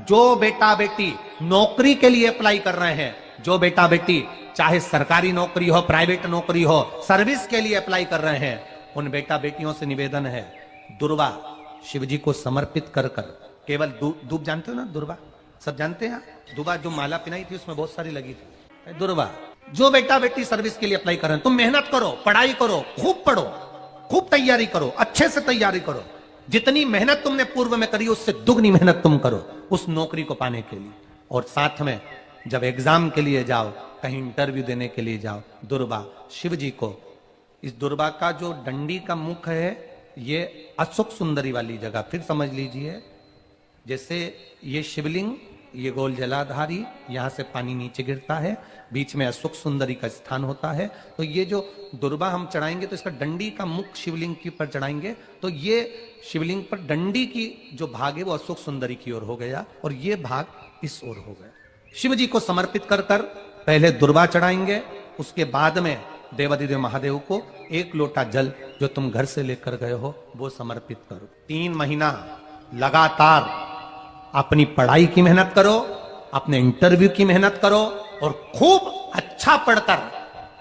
जो बेटा बेटी नौकरी के लिए अप्लाई कर रहे हैं, जो बेटा बेटी चाहे सरकारी नौकरी हो, प्राइवेट नौकरी हो, सर्विस के लिए अप्लाई कर रहे हैं, उन बेटा बेटियों से निवेदन है, दुर्वा शिव जी को समर्पित कर कर, केवल दूब जानते हो ना, दुर्वा सब जानते हैं, दुर्वा जो माला पिनाई थी उसमें बहुत सारी लगी थी, दुर्वा। जो बेटा बेटी सर्विस के लिए अप्लाई कर रहे हैं, तुम मेहनत करो, पढ़ाई करो, खूब पढ़ो, खूब तैयारी करो, अच्छे से तैयारी करो, जितनी मेहनत तुमने पूर्व में करी उससे दुगनी मेहनत तुम करो उस नौकरी को पाने के लिए। और साथ में जब एग्जाम के लिए जाओ, कहीं इंटरव्यू देने के लिए जाओ, दुर्वा शिव जी को, इस दुर्वा का जो डंडी का मुख है ये अशोक सुंदरी वाली जगह, फिर समझ लीजिए जैसे ये शिवलिंग, ये गोल जलाधारी, यहां से पानी नीचे गिरता है, बीच में अशोक सुंदरी का स्थान होता है, तो ये जो दुर्वा हम चढ़ाएंगे तो इसका डंडी का मुख शिवलिंग के ऊपर चढ़ाएंगे तो ये शिवलिंग पर डंडी की जो भाग है वो अशोक सुंदरी की ओर हो गया और ये भाग इस ओर हो गया। शिव जी को समर्पित कर कर पहले दुर्वा चढ़ाएंगे, उसके बाद में देवाधिदेव महादेव को एक लोटा जल जो तुम घर से लेकर गए हो वो समर्पित करो। 3 महीना लगातार अपनी पढ़ाई की मेहनत करो, अपने इंटरव्यू की मेहनत करो और खूब अच्छा पढ़कर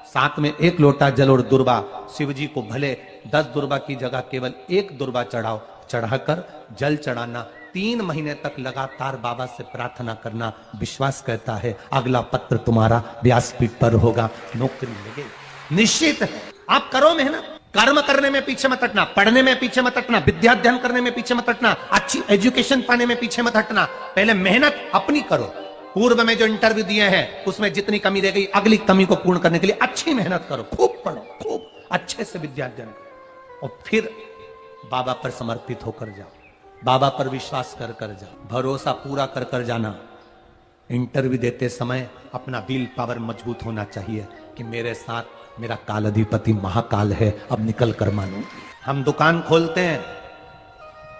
साथ में एक लोटा जल और दुर्वा, शिव जी को भले 10 दुर्वा की जगह केवल 1 दुर्वा चढ़ाओ, चढ़ाकर जल चढ़ाना, 3 महीने तक लगातार बाबा से प्रार्थना करना। विश्वास कहता है अगला पत्र तुम्हारा व्यासपीठ पर होगा, नौकरी लगेगी, निश्चित है। आप करो मेहनत, कर्म करने में पीछे मत हटना, पढ़ने में पीछे मत हटना, विद्या अध्ययन करने में पीछे मत हटना, अच्छी एजुकेशन पाने में पीछे मत हटना, पहले मेहनत अपनी करो। पूर्व में जो इंटरव्यू दिए हैं उसमें जितनी कमी रह गई, अगली कमी को पूर्ण करने के लिए अच्छी मेहनत करो, खूब पढ़ो, खूब अच्छे से विद्या अध्ययन करो और फिर बाबा पर समर्पित होकर जाओ, बाबा पर विश्वास कर कर जाओ, भरोसा पूरा कर कर जाना। इंटरव्यू देते समय अपना विल पावर मजबूत होना चाहिए कि मेरे साथ मेरा काल अधिपति महाकाल है, अब निकल कर मानो। हम दुकान खोलते हैं,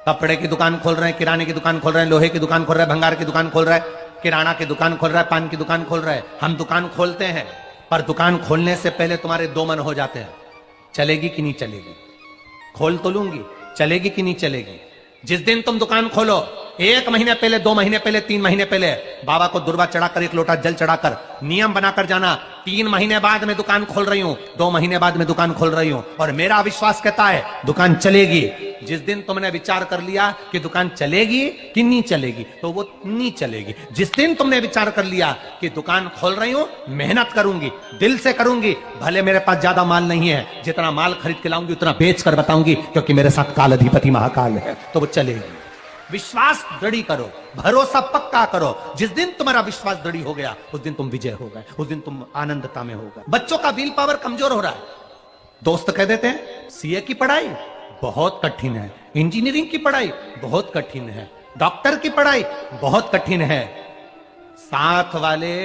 कपड़े की दुकान खोल रहे हैं, किराने की दुकान खोल रहे हैं, लोहे की दुकान खोल रहे हैं, भंगार की दुकान खोल रहे हैं, किराना की दुकान खोल रहा है, पान की दुकान खोल रहा है। हम दुकान खोलते हैं पर दुकान खोलने से पहले तुम्हारे 2 मन हो जाते हैं, चलेगी कि नहीं चलेगी, खोल तो लूंगी, चलेगी कि नहीं चलेगी। जिस दिन तुम दुकान खोलो 1 महीने पहले, 2 महीने पहले, 3 महीने पहले बाबा को दुर्वा चढ़ाकर, एक लोटा जल चढ़ाकर नियम बनाकर जाना, 3 महीने बाद मैं दुकान खोल रही हूं, 2 महीने बाद मैं दुकान खोल रही हूं और मेरा विश्वास कहता है दुकान चलेगी। जिस दिन तुमने विचार कर लिया कि दुकान चलेगी कि नहीं चलेगी तो वो नहीं चलेगी। जिस दिन तुमने विचार कर लिया कि दुकान खोल रही हूं, मेहनत करूंगी, दिल से करूंगी, भले मेरे पास ज्यादा माल नहीं है, जितना माल खरीद के लाऊंगी उतना बेच कर बताऊंगी क्योंकि मेरे साथ काल अधिपति महाकाल है, तो वो चलेगी। विश्वास दृढ़ करो, भरोसा पक्का करो। जिस दिन तुम्हारा विश्वास दृढ़ हो गया उस दिन तुम विजय हो गए, उस दिन तुम आनंदता में हो गए। बच्चों का विल पावर कमजोर हो रहा है, दोस्त कह देते हैं सीए की पढ़ाई बहुत कठिन है, इंजीनियरिंग की पढ़ाई बहुत कठिन है, डॉक्टर की पढ़ाई बहुत कठिन है। साथ वाले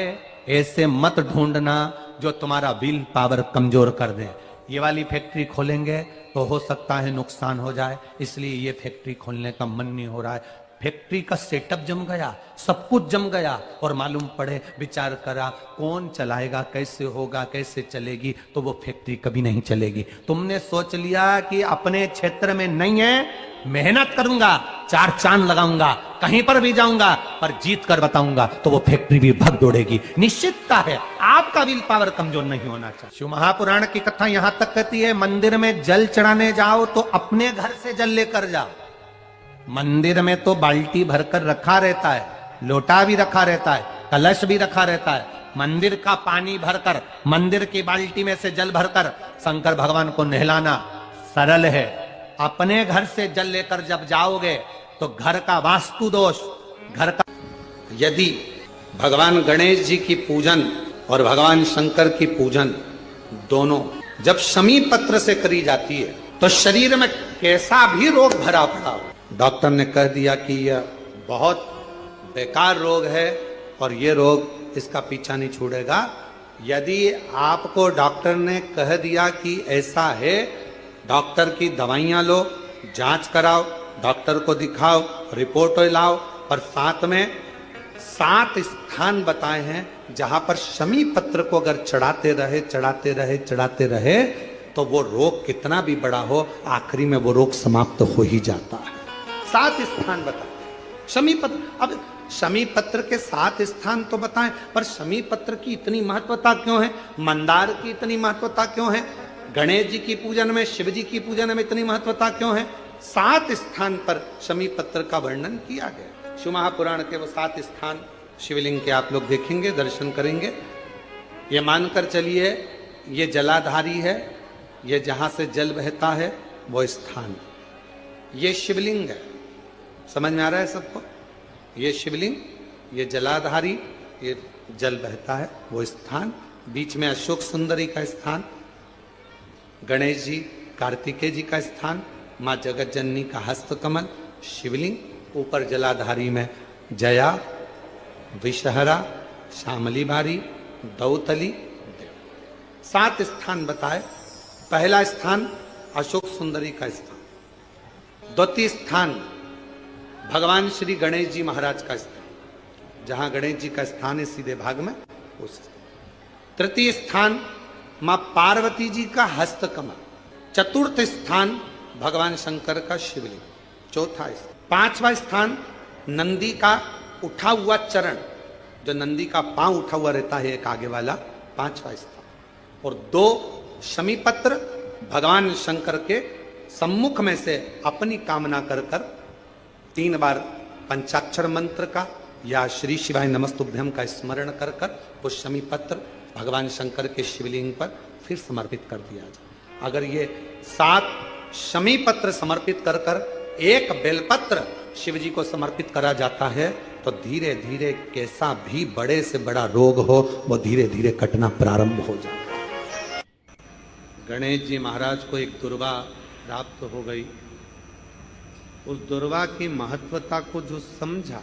ऐसे मत ढूंढना जो तुम्हारा विल पावर कमजोर कर दे। ये वाली फैक्ट्री खोलेंगे तो हो सकता है नुकसान हो जाए, इसलिए ये फैक्ट्री खोलने का मन नहीं हो रहा है। फैक्ट्री का सेटअप जम गया, सब कुछ जम गया और मालूम पड़े, विचार करा कौन चलाएगा, कैसे होगा, कैसे चलेगी, तो वो फैक्ट्री कभी नहीं चलेगी। तुमने सोच लिया कि अपने क्षेत्र में नहीं है, मेहनत करूंगा, 4 चांद लगाऊंगा, कहीं पर भी जाऊंगा पर जीत कर बताऊंगा, तो वो फैक्ट्री भी भग दौड़ेगी। निश्चितता है, आपका विल पावर कमजोर नहीं होना चाहिए। शिव महापुराण की कथा यहां तक कहती है मंदिर में जल चढ़ाने जाओ तो अपने घर से जल लेकर जाओ। मंदिर में तो बाल्टी भरकर रखा रहता है, लोटा भी रखा रहता है, कलश भी रखा रहता है। मंदिर का पानी भरकर, मंदिर की बाल्टी में से जल भरकर शंकर भगवान को नहलाना सरल है। अपने घर से जल लेकर जब जाओगे तो घर का वास्तु दोष, घर का, यदि भगवान गणेश जी की पूजन और भगवान शंकर की पूजन दोनों जब शमी पत्र से करी जाती है तो शरीर में कैसा भी रोग भरा पड़ा हो, डॉक्टर ने कह दिया कि यह बहुत बेकार रोग है और ये रोग इसका पीछा नहीं छोड़ेगा। यदि आपको डॉक्टर ने कह दिया कि ऐसा है, डॉक्टर की दवाइयां लो, जांच कराओ, डॉक्टर को दिखाओ, रिपोर्ट लाओ, और साथ में 7 स्थान बताए हैं जहां पर शमी पत्र को अगर चढ़ाते रहे चढ़ाते रहे चढ़ाते रहे तो वो रोग कितना भी बड़ा हो आखिरी में वो रोग समाप्त हो ही जाता है। 7 स्थान बताए शमी पत्र। अब शमी पत्र के 7 स्थान तो बताएं, पर शमी पत्र की इतनी महत्वता क्यों है? मंदार की इतनी महत्वता क्यों है? गणेश जी की पूजन में, शिव जी की पूजन में इतनी महत्वता क्यों है? 7 स्थान पर शमी पत्र का वर्णन किया गया। शिव महापुराण के वो 7 स्थान शिवलिंग के आप लोग देखेंगे, दर्शन करेंगे। ये मानकर चलिए ये जलाधारी है, ये जहां से जल बहता है वो स्थान, ये शिवलिंग है। समझ में आ रहा है सबको? ये शिवलिंग, ये जलाधारी, ये जल बहता है वो स्थान, बीच में अशोक सुंदरी का स्थान, गणेश जी कार्तिकेय जी का स्थान, माँ जगत जननी का हस्त कमल, शिवलिंग, ऊपर जलाधारी में जया, विषहरा, श्यामली बारी, दौतली, 7 स्थान बताए। पहला स्थान अशोक सुंदरी का स्थान, द्वितीय स्थान भगवान श्री गणेश जी महाराज का स्थान, जहां गणेश जी का स्थान है सीधे भाग में उस। तृतीय स्थान मां पार्वती जी का हस्त कमल, चतुर्थ स्थान भगवान शंकर का शिवलिंग, चौथा स्थान। 5वां स्थान नंदी का उठा हुआ चरण, जो नंदी का पांव उठा हुआ रहता है एक आगे वाला, 5वां स्थान। और 2 शमी पत्र भगवान शंकर के सम्मुख में से अपनी कामना कर 3 बार पंचाक्षर मंत्र का या श्री शिवाय नमस्तुभ्यम का स्मरण कर वो शमी पत्र भगवान शंकर के शिवलिंग पर फिर समर्पित कर दिया जाए। अगर ये 7 शमी पत्र समर्पित कर एक बेलपत्र शिव जी को समर्पित करा जाता है तो धीरे धीरे कैसा भी बड़े से बड़ा रोग हो वो धीरे धीरे कटना प्रारंभ हो जाता है। गणेश जी महाराज को एक दुर्वा प्राप्त हो गई, उस दुर्वा की महत्वता को जो समझा,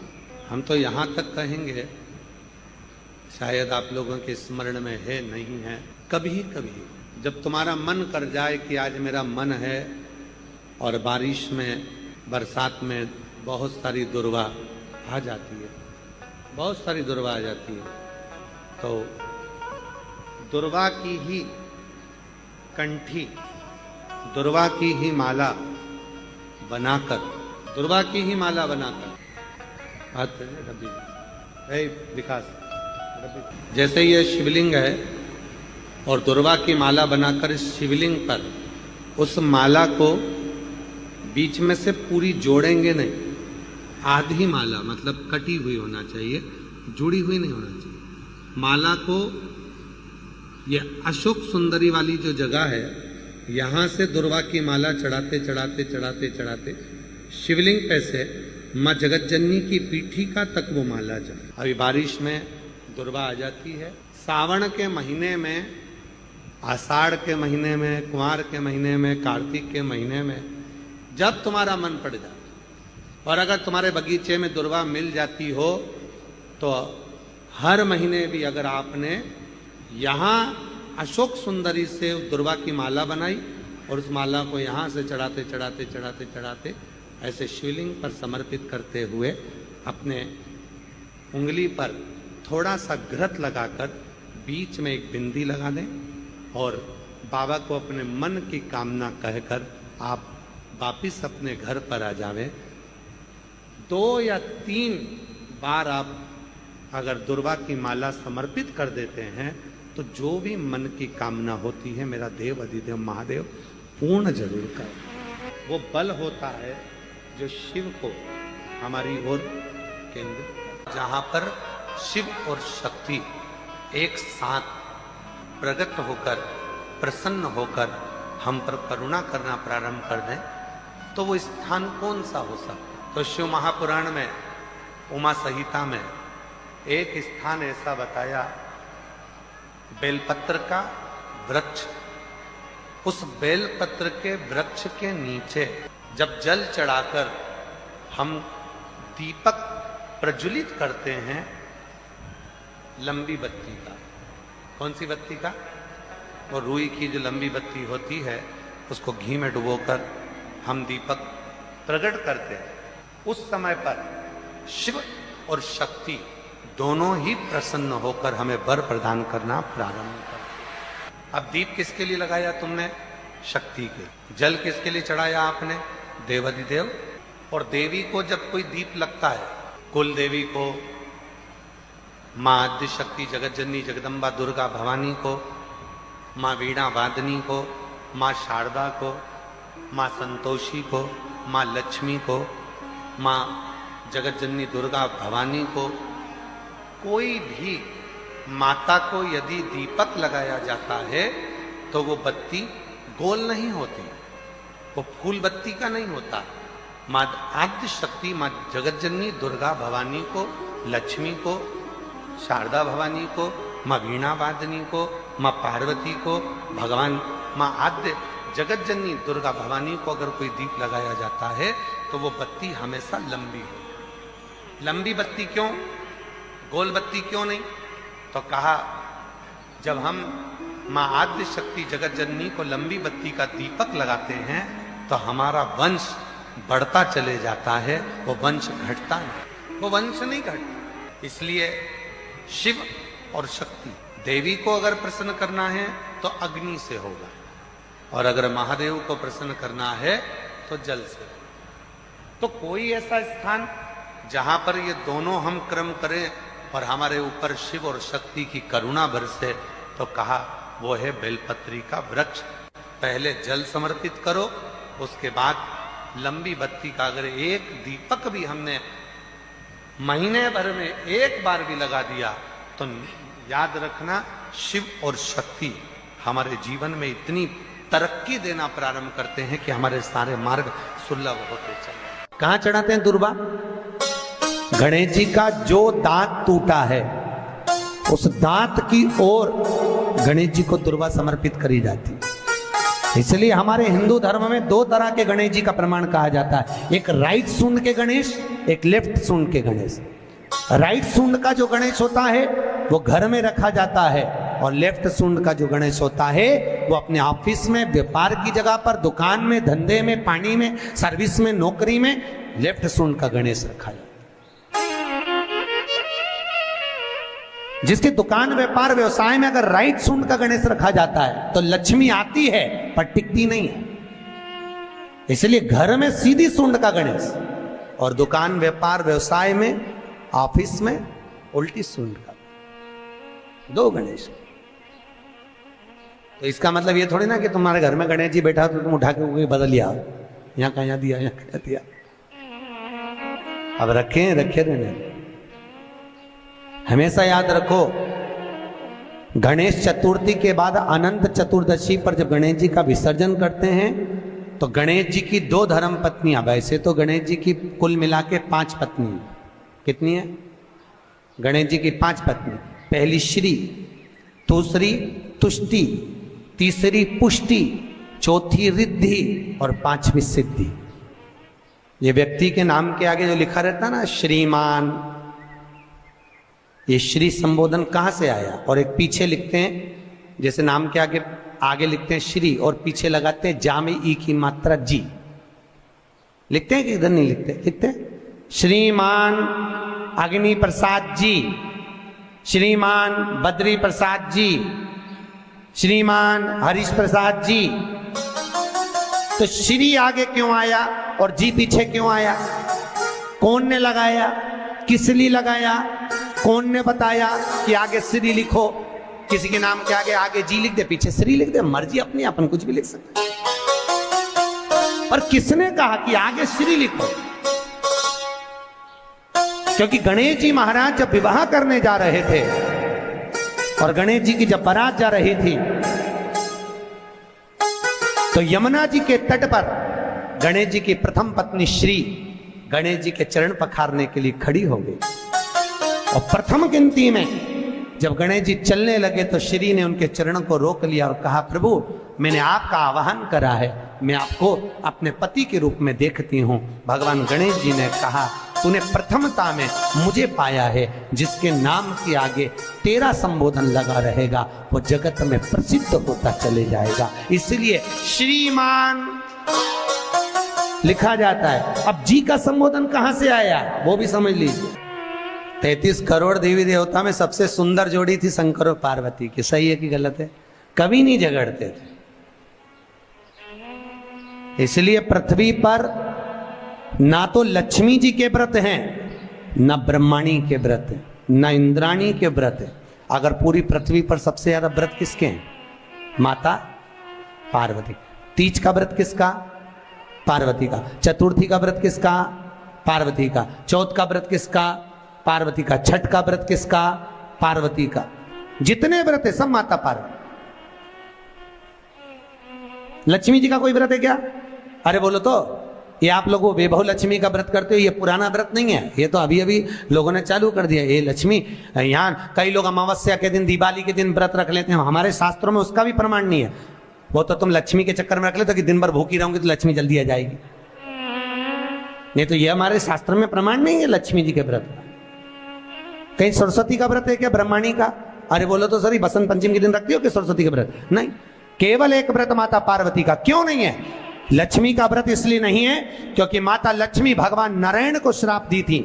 हम तो यहां तक कहेंगे, शायद आप लोगों के स्मरण में है नहीं है, कभी कभी जब तुम्हारा मन कर जाए कि आज मेरा मन है और बारिश में, बरसात में बहुत सारी दुर्वा आ जाती है, बहुत सारी दुर्वा आ जाती है, तो दुर्वा की ही कंठी, दुर्वा की ही माला बनाकर, दुर्वा की ही माला बनाकर, विकास, जैसे ये शिवलिंग है और दुर्वा की माला बनाकर शिवलिंग पर उस माला को बीच में से पूरी जोड़ेंगे नहीं, आधी माला, मतलब कटी हुई होना चाहिए, जुड़ी हुई नहीं होना चाहिए। माला को ये अशोक सुंदरी वाली जो जगह है, यहां से दुर्वा की माला चढ़ाते चढ़ाते चढ़ाते चढ़ाते शिवलिंग पे से माँ जगत जननी की पीठिका तक वो माला जाए। अभी बारिश में दुर्वा आ जाती है, सावन के महीने में, आषाढ़ के महीने में, कुंवार के महीने में, कार्तिक के महीने में, जब तुम्हारा मन पड़ जाए और अगर तुम्हारे बगीचे में दुर्वा मिल जाती हो तो हर महीने भी अगर आपने यहाँ अशोक सुंदरी से दुर्वा की माला बनाई और उस माला को यहाँ से चढ़ाते चढ़ाते चढ़ाते चढ़ाते ऐसे शिवलिंग पर समर्पित करते हुए अपने उंगली पर थोड़ा सा घृत लगाकर बीच में एक बिंदी लगा दें और बाबा को अपने मन की कामना कहकर आप वापिस अपने घर पर आ जावें। 2 या 3 बार आप अगर दुर्वा की माला समर्पित कर देते हैं तो जो भी मन की कामना होती है मेरा देव अधिदेव महादेव पूर्ण जरूर कर। वो बल होता है जो शिव को हमारी ओर केंद्रित, जहां पर शिव और शक्ति एक साथ प्रकट होकर प्रसन्न होकर हम पर करुणा करना प्रारंभ कर दें तो वो स्थान कौन सा हो सकता। तो शिव महापुराण में उमा संहिता में एक स्थान ऐसा बताया, बेलपत्र का वृक्ष, उस बेलपत्र के वृक्ष के नीचे जब जल चढ़ाकर हम दीपक प्रज्वलित करते हैं लंबी बत्ती का, कौन सी बत्ती का? वो रुई की जो लंबी बत्ती होती है उसको घी में डुबोकर हम दीपक प्रकट करते हैं, उस समय पर शिव और शक्ति दोनों ही प्रसन्न होकर हमें वर प्रदान करना प्रारंभ करते। अब दीप किसके लिए लगाया तुमने? शक्ति के। जल किसके लिए चढ़ाया आपने? देवाधिदेव। और देवी को जब कोई दीप लगता है कुल देवी को, माँ आद्य शक्ति जगत जननी जगदम्बा दुर्गा भवानी को, माँ वीणा वादनी को, माँ शारदा को, माँ संतोषी को, माँ लक्ष्मी को, माँ जगत जननी दुर्गा भवानी को, कोई भी माता को यदि दीपक लगाया जाता है तो वो बत्ती गोल नहीं होती, वो फूल बत्ती का नहीं होता। माँ आद्य शक्ति, माँ जगत जननी दुर्गा भवानी को, लक्ष्मी को, शारदा भवानी को, माँ वीणा वादनी को, माँ पार्वती को, भगवान माँ आद्य जगत जननी दुर्गा भवानी को अगर कोई दीप लगाया जाता है तो वो बत्ती हमेशा लंबी हो। लंबी बत्ती क्यों, गोल बत्ती क्यों नहीं? तो कहा जब हम माँ आद्य शक्ति जगत जननी को लंबी बत्ती का दीपक लगाते हैं तो हमारा वंश बढ़ता चले जाता है, वो वंश घटता नहीं, वो वंश नहीं घटता। इसलिए शिव और शक्ति देवी को अगर प्रसन्न करना है तो अग्नि से होगा, और अगर महादेव को प्रसन्न करना है तो जल से। तो कोई ऐसा स्थान जहां पर ये दोनों हम क्रम करें और हमारे ऊपर शिव और शक्ति की करुणा बरसे, तो कहा वो है बेलपत्री का वृक्ष। पहले जल समर्पित करो, उसके बाद लंबी बत्ती का अगर एक दीपक भी हमने महीने भर में एक बार भी लगा दिया तो याद रखना शिव और शक्ति हमारे जीवन में इतनी तरक्की देना प्रारंभ करते हैं कि हमारे सारे मार्ग सुलभ होते चले। कहां चढ़ाते हैं दुर्बा? गणेश जी का जो दांत टूटा है उस दांत की ओर गणेश जी को दुर्बा समर्पित करी जाती है। इसलिए हमारे हिंदू धर्म में दो तरह के गणेश जी का प्रमाण कहा जाता है, एक राइट सूंड के गणेश, एक लेफ्ट सूंड के गणेश। राइट सूंड का जो गणेश होता है वो घर में रखा जाता है, और लेफ्ट सूंड का जो गणेश होता है वो अपने ऑफिस में, व्यापार की जगह पर, दुकान में, धंधे में, पानी में, सर्विस में, नौकरी में लेफ्ट सूंड का गणेश रखा जाता है। जिसकी दुकान, व्यापार, व्यवसाय में अगर राइट सूंड का गणेश रखा जाता है तो लक्ष्मी आती है पर टिकती नहीं है। इसलिए घर में सीधी सूंड का गणेश, और दुकान, व्यापार, व्यवसाय में, ऑफिस में उल्टी सूंड का, दो गणेश। तो इसका मतलब ये थोड़ी ना कि तुम्हारे घर में गणेश जी बैठा तो तुम उठा के कोई बदल लिया, यहां कहा दिया, यहां कहा दिया। अब रखे रहने। हमेशा याद रखो, गणेश चतुर्थी के बाद अनंत चतुर्दशी पर जब गणेश जी का विसर्जन करते हैं तो गणेश जी की दो धर्म पत्नियां, वैसे तो गणेश जी की कुल मिला के 5 पत्नी, कितनी है? गणेश जी की 5 पत्नी। पहली श्री, दूसरी तुष्टि, तीसरी पुष्टि, चौथी रिद्धि और 5वीं सिद्धि। ये व्यक्ति के नाम के आगे जो लिखा रहता है ना श्रीमान, ये श्री संबोधन कहां से आया? और एक पीछे लिखते हैं, जैसे नाम के आगे लिखते हैं श्री और पीछे लगाते हैं जा में ई की मात्रा जी, लिखते हैं कि इधर नहीं लिखते? लिखते हैं श्रीमान अग्नि प्रसाद जी, श्रीमान बद्री प्रसाद जी, श्रीमान हरीश प्रसाद जी। तो श्री आगे क्यों आया और जी पीछे क्यों आया? कौन ने लगाया, किस लिए लगाया, कौन ने बताया कि आगे श्री लिखो? किसी के नाम के आगे जी लिख दे, पीछे श्री लिख दे, मर्जी अपनी, अपन कुछ भी लिख सकते। और किसने कहा कि आगे श्री लिखो? क्योंकि गणेश जी महाराज जब विवाह करने जा रहे थे और गणेश जी की जब बारात जा रही थी तो यमुना जी के तट पर गणेश जी की प्रथम पत्नी श्री गणेश जी के चरण पखारने के लिए खड़ी हो गई। और प्रथम गिनती में जब गणेश जी चलने लगे तो श्री ने उनके चरणों को रोक लिया और कहा, प्रभु मैंने आपका आह्वान करा है, मैं आपको अपने पति के रूप में देखती हूँ। भगवान गणेश जी ने कहा, तूने प्रथमता में मुझे पाया है, जिसके नाम के आगे तेरा संबोधन लगा रहेगा वो जगत में प्रसिद्ध होता चले जाएगा। इसलिए श्रीमान लिखा जाता है। अब जी का संबोधन कहां से आया वो भी समझ लीजिए। 33 करोड़ देवी देवता में सबसे सुंदर जोड़ी थी शंकर और पार्वती की। सही है कि गलत है? कभी नहीं झगड़ते थे। इसलिए पृथ्वी पर ना तो लक्ष्मी जी के व्रत हैं न ब्रह्माणी के व्रत है, न इंद्राणी के व्रत है। अगर पूरी पृथ्वी पर सबसे ज्यादा व्रत किसके हैं? माता पार्वती। तीज का व्रत किसका? पार्वती का। चतुर्थी का व्रत किसका? पार्वती का। चौथ का व्रत किसका? पार्वती का। छठ का व्रत किसका? पार्वती का। जितने व्रत है सब माता पार्वती। लक्ष्मी जी का कोई व्रत है क्या? अरे बोलो तो, ये आप लोग वो वैभव लक्ष्मी का व्रत करते हो, ये पुराना व्रत नहीं है, ये तो अभी अभी लोगों ने चालू कर दिया। ये लक्ष्मी, यहाँ कई लोग अमावस्या के दिन, दिवाली के दिन व्रत रख लेते हैं, हमारे शास्त्रों में उसका भी प्रमाण नहीं है। वो तो तुम लक्ष्मी के चक्कर में रख लेते हो कि दिन भर भूखी रहूंगी तो लक्ष्मी जल्दी आ जाएगी। नहीं तो ये हमारे शास्त्र में प्रमाण नहीं है लक्ष्मी जी के व्रत का। कहीं सरस्वती का व्रत है क्या? ब्रह्माणी का? अरे बोलो तो सर, बसंत पंचमी के दिन रखती हो कि सरस्वती का व्रत? नहीं, केवल एक व्रत माता पार्वती का। क्यों नहीं है? लक्ष्मी का व्रत इसलिए नहीं है क्योंकि माता लक्ष्मी भगवान नारायण को श्राप दी थी।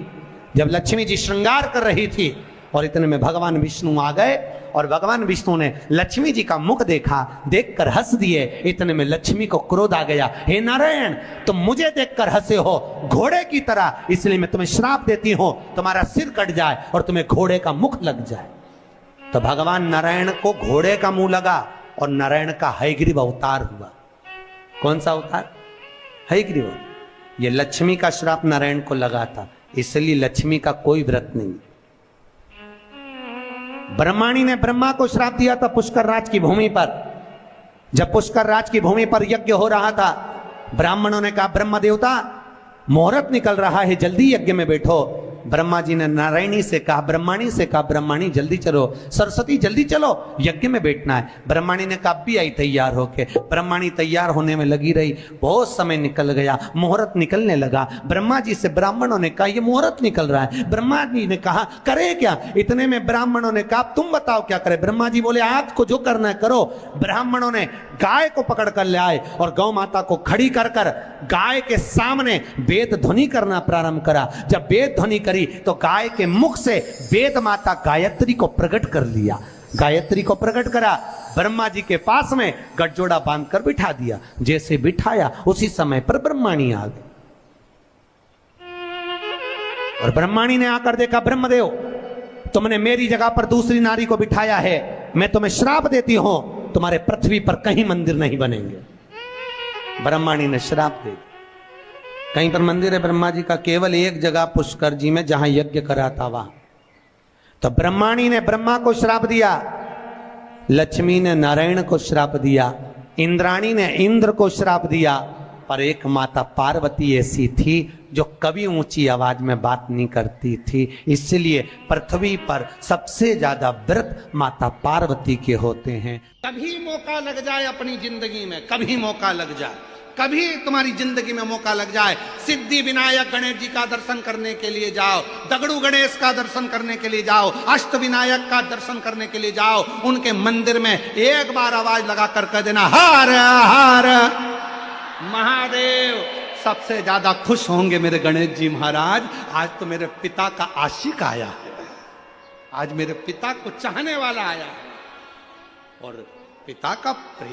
जब लक्ष्मी जी श्रृंगार कर रही थी और इतने में भगवान विष्णु आ गए और भगवान विष्णु ने लक्ष्मी जी का मुख देखा, देखकर हंस दिए। इतने में लक्ष्मी को क्रोध आ गया, हे नारायण, तुम मुझे देखकर हंसे हो घोड़े की तरह, इसलिए मैं तुम्हें श्राप देती हूं, तुम्हारा सिर कट जाए और तुम्हें घोड़े का मुख लग जाए। तो भगवान नारायण को घोड़े का मुंह लगा और नारायण का हयग्रीव अवतार हुआ। कौन सा अवतार? हयग्रीव। ये लक्ष्मी का श्राप नारायण को लगा था, इसलिए लक्ष्मी का कोई व्रत नहीं। ब्रह्माणी ने ब्रह्मा को श्राप दिया था पुष्कर राज की भूमि पर। जब पुष्कर राज की भूमि पर यज्ञ हो रहा था, ब्राह्मणों ने कहा, ब्रह्म देवता मुहूर्त निकल रहा है, जल्दी यज्ञ में बैठो। ब्रह्मा जी ने नारायणी से कहा, ब्रह्माणी से कहा, ब्रह्माणी जल्दी चलो, सरस्वती जल्दी चलो, यज्ञ में बैठना है। ब्रह्माणी ने कहा, भी आई तैयार होके। ब्रह्माणी तैयार होने में लगी रही, बहुत समय निकल गया, मुहूर्त निकलने लगा। ब्रह्मा जी से ब्राह्मणों ने कहा, ये मुहूर्त निकल रहा है। ब्रह्मा जी ने कहा, करे क्या? इतने में ब्राह्मणों ने कहा, तुम बताओ क्या करे? ब्रह्मा जी बोले, आपको जो करना है करो। ब्राह्मणों ने गाय को पकड़ कर ले आए और गौ माता को खड़ी कर कर गाय के सामने वेद ध्वनि करना प्रारंभ करा। जब वेद ध्वनि करी तो गाय के मुख से वेद माता गायत्री को प्रकट कर लिया। गायत्री को प्रकट करा, ब्रह्मा जी के पास में गठजोड़ा बांधकर बिठा दिया। जैसे बिठाया उसी समय पर ब्रह्माणी आ गई और ब्रह्माणी ने आकर देखा, ब्रह्मदेव, तुमने मेरी जगह पर दूसरी नारी को बिठाया है, मैं तुम्हें श्राप देती हूं, तुम्हारे पृथ्वी पर कहीं मंदिर नहीं बनेंगे। ब्रह्माणी ने श्राप दे। कहीं पर मंदिर है ब्रह्मा जी का? केवल एक जगह पुष्कर जी में, जहां यज्ञ करा था वहां। तो ब्रह्माणी ने ब्रह्मा को श्राप दिया, लक्ष्मी ने नारायण को श्राप दिया, इंद्राणी ने इंद्र को श्राप दिया, पर एक माता पार्वती ऐसी थी जो कभी ऊंची आवाज में बात नहीं करती थी। इसलिए पृथ्वी पर सबसे ज्यादा व्रत माता पार्वती के होते हैं। कभी मौका लग जाए अपनी जिंदगी में, कभी मौका लग जाए, कभी तुम्हारी जिंदगी में मौका लग जाए, सिद्धि विनायक गणेश जी का दर्शन करने के लिए जाओ, दगड़ू गणेश का दर्शन करने के लिए जाओ, अष्ट विनायक का दर्शन करने के लिए जाओ, उनके मंदिर में एक बार आवाज लगा कर कह देना, हर हर महादेव। सबसे ज्यादा खुश होंगे मेरे गणेश जी महाराज, आज तो मेरे पिता का आशिक आया है, आज मेरे पिता को चाहने वाला आया है और पिता का प्रेम